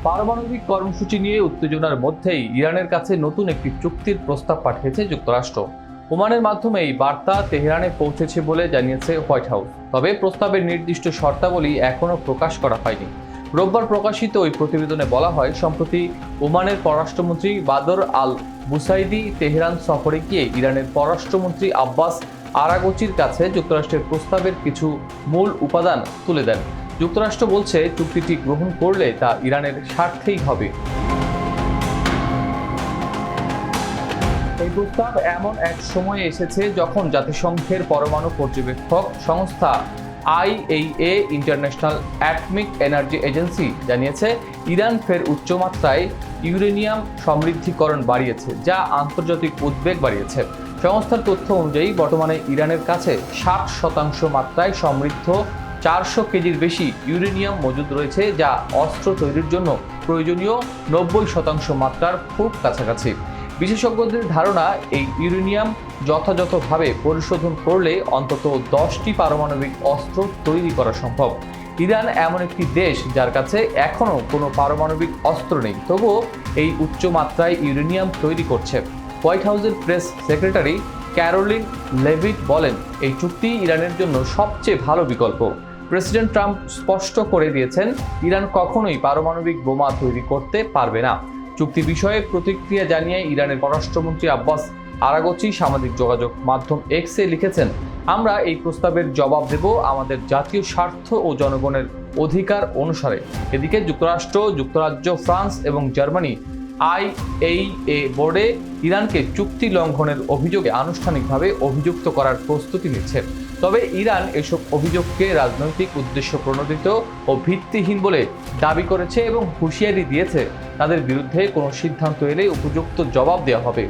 পারমাণবিক কর্মসূচি নিয়ে উত্তেজনার মধ্যেই ইরানের কাছে নতুন একটি চুক্তির প্রস্তাব পাঠিয়েছে যুক্তরাষ্ট্র। ওমানের মাধ্যমে এই বার্তা তেহরানে পৌঁছেছে বলে জানিয়েছে হোয়াইট হাউস। তবে প্রস্তাবের নির্দিষ্ট শর্তাবলী এখনও প্রকাশ করা হয়নি। রোববার প্রকাশিত ওই প্রতিবেদনে বলা হয়, সম্প্রতি ওমানের পররাষ্ট্রমন্ত্রী বাদর আল বুসাইদি তেহরান সফরে গিয়ে ইরানের পররাষ্ট্রমন্ত্রী আব্বাস আরাগচির কাছে যুক্তরাষ্ট্রের প্রস্তাবের কিছু মূল উপাদান তুলে দেন। যুক্তরাষ্ট্র বলছে, চুক্তিটি গ্রহণ করলে তা ইরানের স্বার্থেই হবে। এই প্রস্তাব এমন এক সময়ে এসেছে যখন জাতিসংঘের পরমাণু পর্যবেক্ষক সংস্থা IAEA international atomic energy agency জানিয়েছে, ইরান ফের উচ্চমাত্রায় ইউরেনিয়াম সমৃদ্ধিকরণ বাড়িয়েছে, যা আন্তর্জাতিক উদ্বেগ বাড়িয়েছে। সংস্থার তথ্য অনুযায়ী বর্তমানে ইরানের কাছে 60% মাত্রায় সমৃদ্ধ 400 কেজির বেশি ইউরেনিয়াম মজুদ রয়েছে, যা অস্ত্র তৈরির জন্য প্রয়োজনীয় 90% মাত্রার খুব কাছাকাছি। বিশেষজ্ঞদের ধারণা, এই ইউরেনিয়াম যথাযথভাবে পরিশোধন করলে অন্তত 10টি পারমাণবিক অস্ত্র তৈরি করা সম্ভব। ইরান এমন একটি দেশ যার কাছে এখনও কোনো পারমাণবিক অস্ত্র নেই, তবুও এই উচ্চ মাত্রায় ইউরেনিয়াম তৈরি করছে। হোয়াইট হাউসের প্রেস সেক্রেটারি ক্যারোলিন লেভিট বলেন, এই চুক্তি ইরানের জন্য সবচেয়ে ভালো বিকল্প। প্রেসিডেন্ট ট্রাম্প স্পষ্ট করে দিয়েছেন, ইরান কখনোই পারমাণবিক বোমা তৈরি করতে পারবে না। চুক্তি বিষয়ে প্রতিক্রিয়া জানিয়ে ইরানের পররাষ্ট্রমন্ত্রী আব্বাস আরাগচি সামাজিক যোগাযোগ মাধ্যম এক্সে লিখেছেন, আমরা এই প্রস্তাবের জবাব দেব আমাদের জাতীয় স্বার্থ ও জনগণের অধিকার অনুসারে। এদিকে যুক্তরাষ্ট্র, যুক্তরাজ্য, ফ্রান্স এবং জার্মানি IAEA বোর্ডে ইরানকে চুক্তি লঙ্ঘনের অভিযোগে আনুষ্ঠানিকভাবে অভিযুক্ত করার প্রস্তুতি নিচ্ছে। তবে ইরান এসব অভিযোগকে রাজনৈতিক উদ্দেশ্য প্রণোদিত ও ভিত্তিহীন বলে দাবি করেছে এবং হুঁশিয়ারি দিয়েছে, তাদের বিরুদ্ধে কোনো সিদ্ধান্ত এলে উপযুক্ত জবাব দেওয়া হবে।